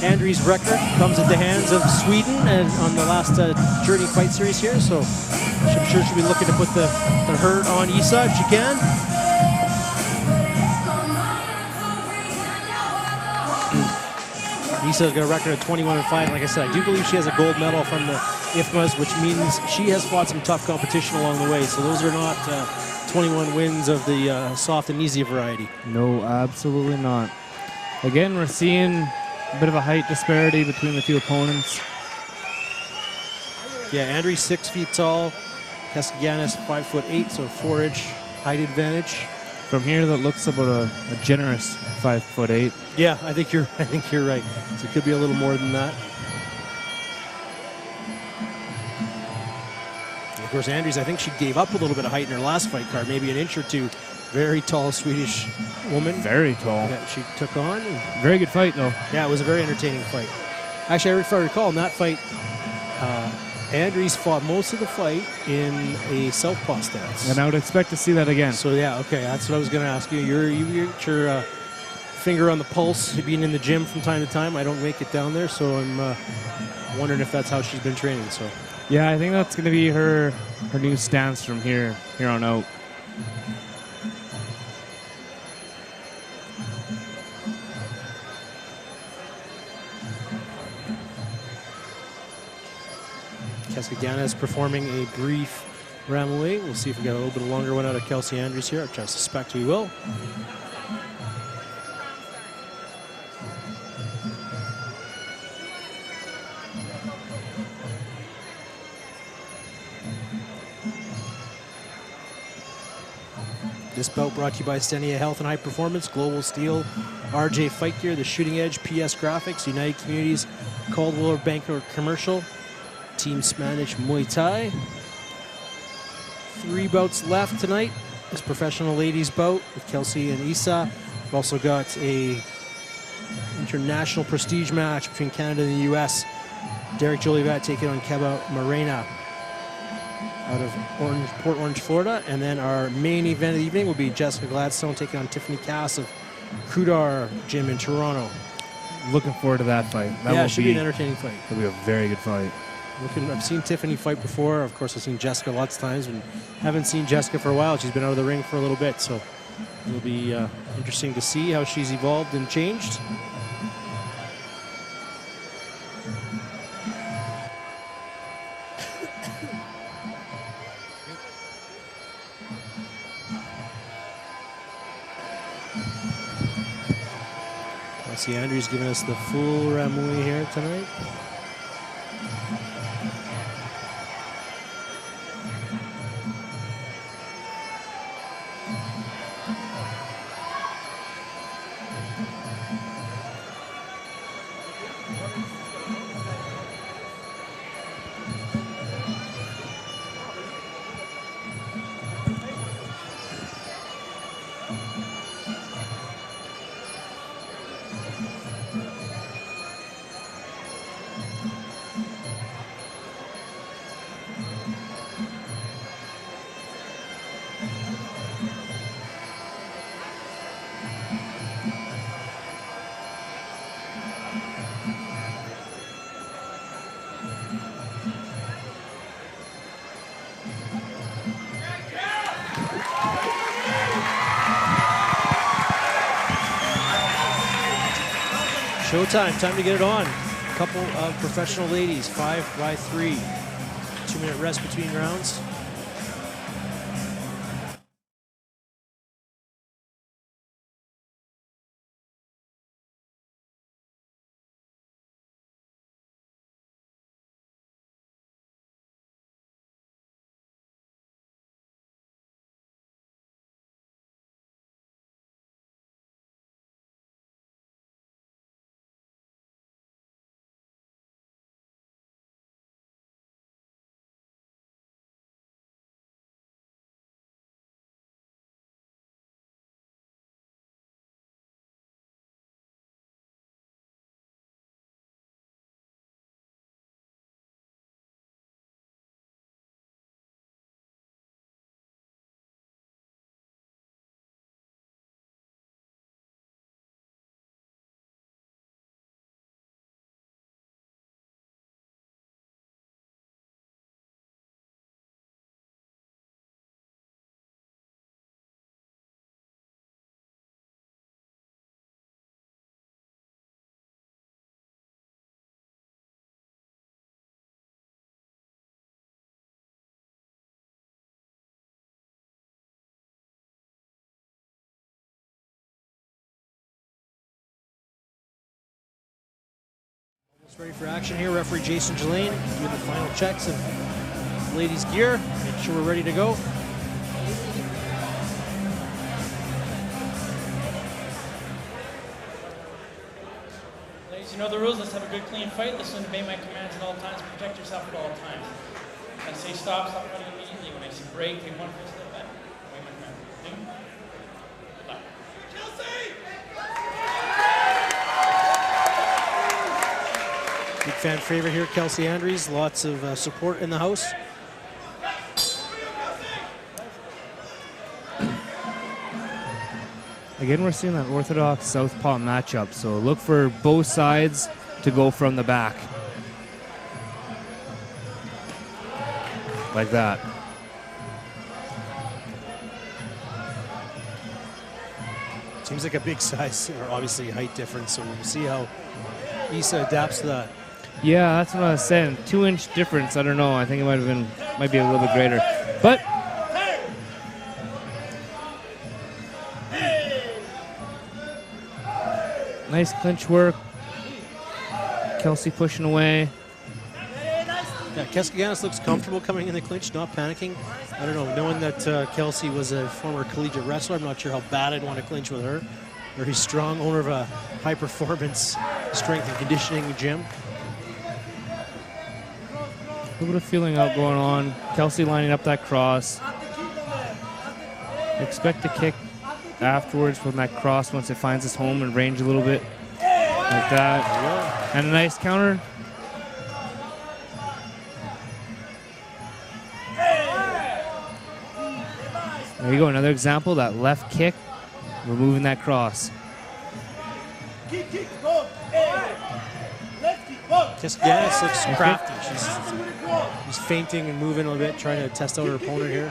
Andries' record comes at the hands of Sweden and on the last Journey Fight Series here, so I'm sure she'll be looking to put the hurt on Isa if she can. Isa's got a record of 21-5. Like I said, I do believe she has a gold medal from the IFMAs, which means she has fought some tough competition along the way. So those are not 21 wins of the soft and easy variety. No, absolutely not. Again, we're seeing a bit of a height disparity between the two opponents. Yeah, Andries 6 feet tall, Keskikangas 5'8", so 4-inch height advantage. From here, that looks about a generous 5'8". Yeah, I think you're right. So it could be a little more than that. Of course, Andries, I think she gave up a little bit of height in her last fight card, maybe an inch or two. Very tall Swedish woman. Very tall. That she took on. Very good fight, though. Yeah, it was a very entertaining fight. Actually, if I recall, in that fight, Andries fought most of the fight in a southpaw stance. And I would expect to see that again. So, yeah, okay, that's what I was going to ask you. You get your finger on the pulse, being in the gym from time to time. I don't make it down there, so I'm wondering if that's how she's been training. So, yeah, I think that's going to be her new stance from here on out. Keskikangas performing a brief Ramaway. We'll see if we got a little bit longer one out of Kelsey Andries here, which I suspect we will. This bout brought to you by Stenia Health and High Performance, Global Steel, RJ Fight Gear, The Shooting Edge, PS Graphics, United Communities, Caldwell Banker Commercial, Team Spanish Muay Thai. 3 bouts left tonight. This professional ladies bout with Kelsey and Isa. We've also got a international prestige match between Canada and the US. Derek Jolivet taking on Keba Morena out of Port Orange, Florida. And then our main event of the evening will be Jessica Gladstone taking on Tiffany Cass of Kudar Gym in Toronto. Looking forward to that fight. That should be an entertaining fight. It'll be a very good fight. I've seen Tiffany fight before. Of course, I've seen Jessica lots of times, and haven't seen Jessica for a while. She's been out of the ring for a little bit, so it'll be interesting to see how she's evolved and changed. Kelsey Andries giving us the full Ramui here tonight. Showtime, time to get it on. A couple of professional ladies, 5x3. 2-minute rest between rounds. It's ready for action here. Referee Jason Jelaine doing the final checks of ladies' gear. Make sure we're ready to go. Ladies, you know the rules. Let's have a good, clean fight. Listen to obey my commands at all times. Protect yourself at all times. When I say stop, stop running immediately. When I say break, take one full step back. Obey my commands. Good luck. Big fan favorite here, Kelsey Andries. Lots of support in the house. Again, we're seeing that orthodox southpaw matchup, so look for both sides to go from the back. Like that. Seems like a big size, or obviously height difference, so we'll see how Isa adapts to that. Yeah, that's what I was saying. 2-inch difference. I don't know. I think it might be a little bit greater. But nice clinch work. Kelsey pushing away. Yeah, Keskikangas looks comfortable coming in the clinch, not panicking. I don't know, knowing that Kelsey was a former collegiate wrestler, I'm not sure how bad I'd want to clinch with her. Very strong, owner of a high-performance strength and conditioning gym. A little bit of feeling out going on. Kelsey lining up that cross. Expect to kick afterwards from that cross once it finds its home and range a little bit. Like that. And a nice counter. There you go, another example, that left kick, removing that cross. Keskikangas looks crafty. She's feinting and moving a little bit, trying to test out her opponent here.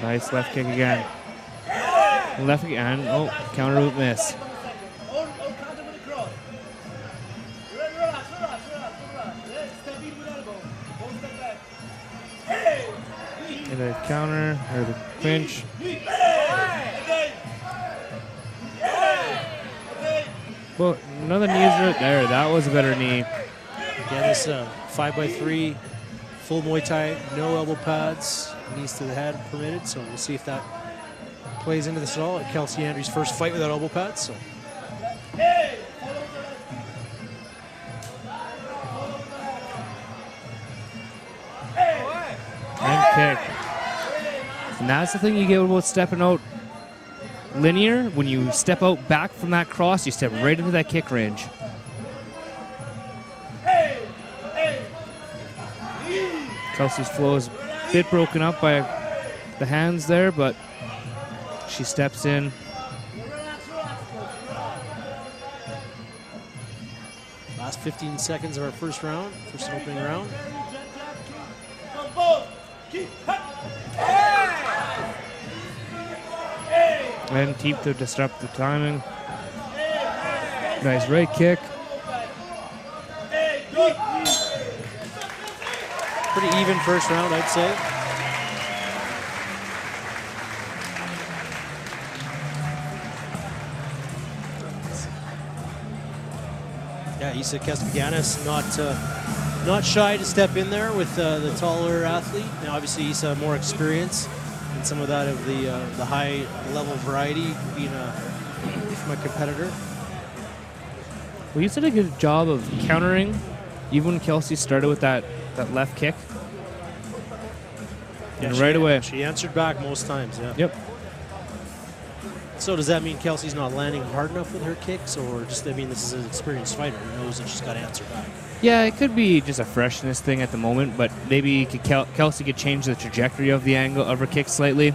Nice left kick again. Left again. Oh, counter root miss. And the counter, or the clinch. Well, another knee is right there. That was a better knee. Again, this 5x3 full Muay Thai, no elbow pads, knees to the head permitted. So we'll see if that plays into this at all. Kelsey Andries' first fight without elbow pads. So. And kick. And that's the thing you get about stepping out linear. When you step out back from that cross, you step right into that kick range. Kelsey's flow is a bit broken up by the hands there, but she steps in. Last 15 seconds of our first round, first opening round. And deep to disrupt the timing. Nice right kick. Pretty even first round, I'd say. Yeah, Isa Keskikangas not shy to step in there with the taller athlete. Now, obviously, Isa more experience and some of that of the high level variety being from a competitor. Well, you did a good job of countering, even when Kelsey started with that left kick. And right away. She answered back most times, yeah. Yep. So does that mean Kelsey's not landing hard enough with her kicks, or just, I mean, this is an experienced fighter who knows that she's got to answer back? Yeah, it could be just a freshness thing at the moment, but maybe Kelsey could change the trajectory of the angle of her kick slightly,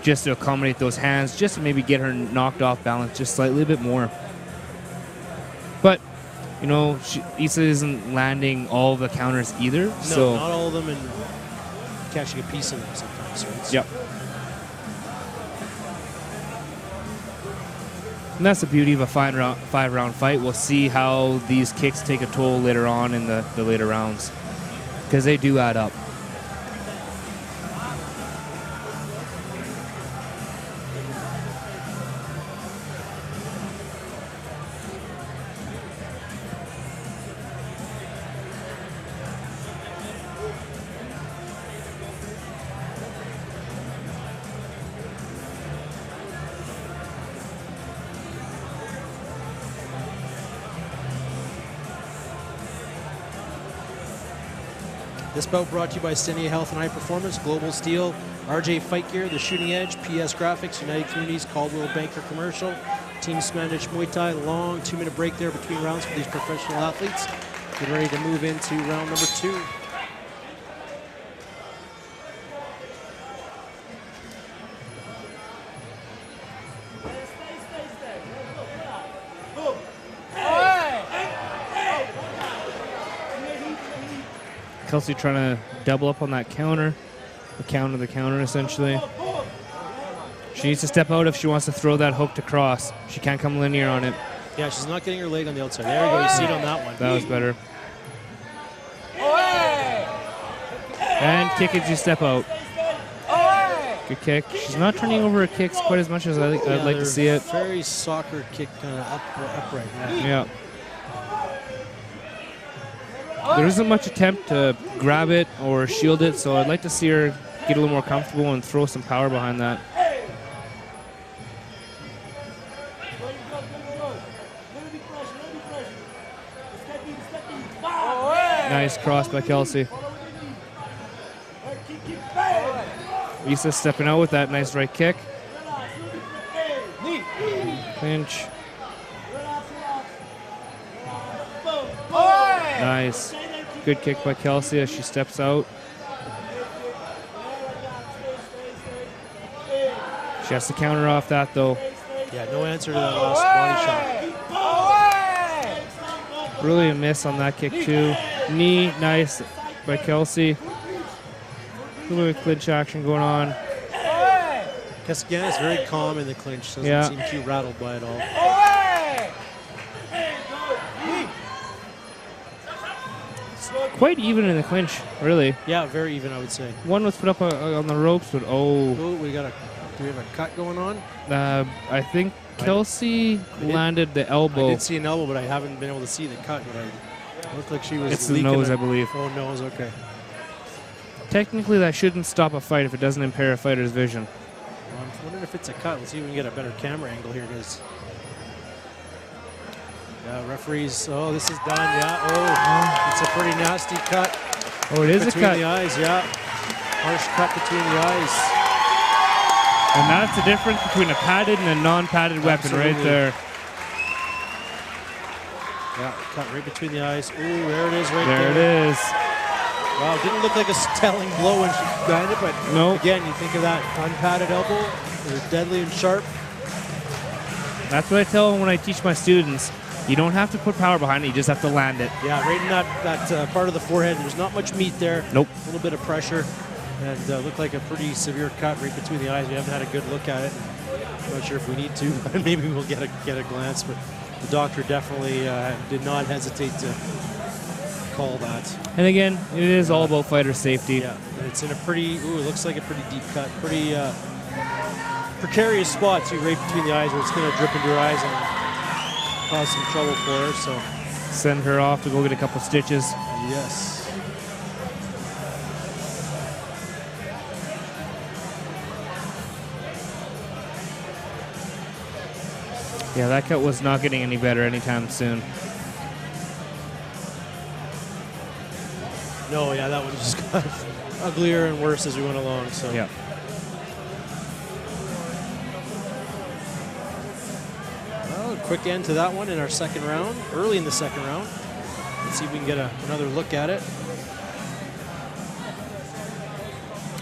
just to accommodate those hands, just to maybe get her knocked off balance just slightly a bit more. But, you know, Isa isn't landing all the counters either. No, so not all of them, and catching a piece of them sometimes. So it's, yep. And that's the beauty of a five-round fight. We'll see how these kicks take a toll later on in the later rounds, because they do add up. This bout brought to you by Stennia Health and High Performance, Global Steel, RJ Fight Gear, The Shooting Edge, PS Graphics, United Communities, Caldwell Banker Commercial, Team Smandich Muay Thai. Long 2-minute break there between rounds for these professional athletes. Getting ready to move into round number 2. Kelsey trying to double up on that counter. The counter, essentially. She needs to step out if she wants to throw that hook to cross. She can't come linear on it. Yeah, she's not getting her leg on the outside. There you go. You see it on that one. That was better. And kick as you step out. Good kick. She's not turning over her kicks quite as much as I'd like to see it. Very soccer kick, kind of upright. Yeah. There isn't much attempt to grab it or shield it, so I'd like to see her get a little more comfortable and throw some power behind that. Nice cross by Kelsey. Issa stepping out with that nice right kick. Clinch. Nice. Good kick by Kelsey as she steps out. She has to counter off that though. Yeah, no answer to that last body shot. Really a miss on that kick too. Knee, nice by Kelsey. A little bit of clinch action going on. Keskikangas is very calm in the clinch. Doesn't seem too rattled by it all. Quite even in the clinch, really. Yeah, very even, I would say. One was put up on the ropes, but Oh, do we have a cut going on? I think Kelsey landed the elbow. I did see an elbow, but I haven't been able to see the cut. But it looked like she was. It's the nose, I believe. Oh, nose. Okay. Technically, that shouldn't stop a fight if it doesn't impair a fighter's vision. Well, I'm wondering if it's a cut. Let's see if we can get a better camera angle here, guys. Yeah, referees. Oh, this is done. Yeah. Oh, it's a pretty nasty cut. Oh, it is a cut. Between the eyes, yeah. Harsh cut between the eyes. And that's the difference between a padded and a non-padded weapon right there. Yeah, cut right between the eyes. Ooh, there it is right there. There it is. Wow, it didn't look like a telling blow when she landed, but again, you think of that unpadded elbow. They're deadly and sharp. That's what I tell them when I teach my students. You don't have to put power behind it, you just have to land it. Yeah, right in that part of the forehead. There's not much meat there. Nope. A little bit of pressure. And looked like a pretty severe cut right between the eyes. We haven't had a good look at it. I'm not sure if we need to, but maybe we'll get a glance. But the doctor definitely did not hesitate to call that. And again, it is all about fighter safety. Yeah, and it's in a pretty, it looks like a pretty deep cut. Pretty precarious spot, too, right between the eyes where it's going to drip into her eyes and cause some trouble for her. So send her off to go get a couple stitches. Yes. Yeah, that cut was not getting any better anytime soon. No, yeah, that one just got uglier and worse as we went along. So yeah. Well, quick end to that one in our second round, early in the second round. Let's see if we can get another look at it.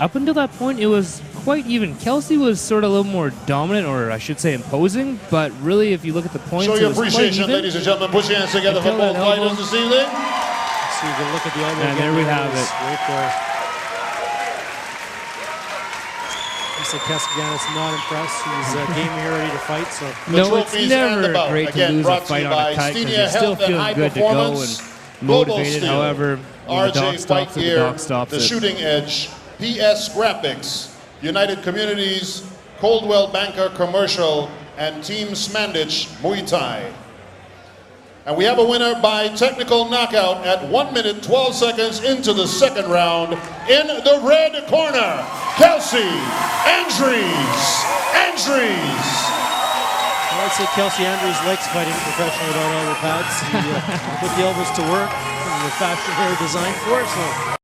Up until that point, it was quite even. Kelsey was sort of a little more dominant, or I should say imposing, but really, if you look at the points, Show it your was quite appreciation, even. ladies and gentlemen. Put your hands together for both fighters this evening. So you can look at the elbow And again. there we have it. Right there. Looks like Keskikangas not impressed. He's game here ready to fight. So No, it's never great to lose a fight on a cut because you're still feeling good to go and motivated. However, when the dog stops it, the dog stops The it. Shooting Edge, PS Graphics, United Communities, Caldwell Banker Commercial, and Team Smandich Muay Thai. And we have a winner by technical knockout at 1 minute 12 seconds into the second round. In the red corner, Kelsey Andries. I'd say Kelsey Andries likes fighting professionally without elbow pads. He put the elbows to work in the fashion they were designed for. So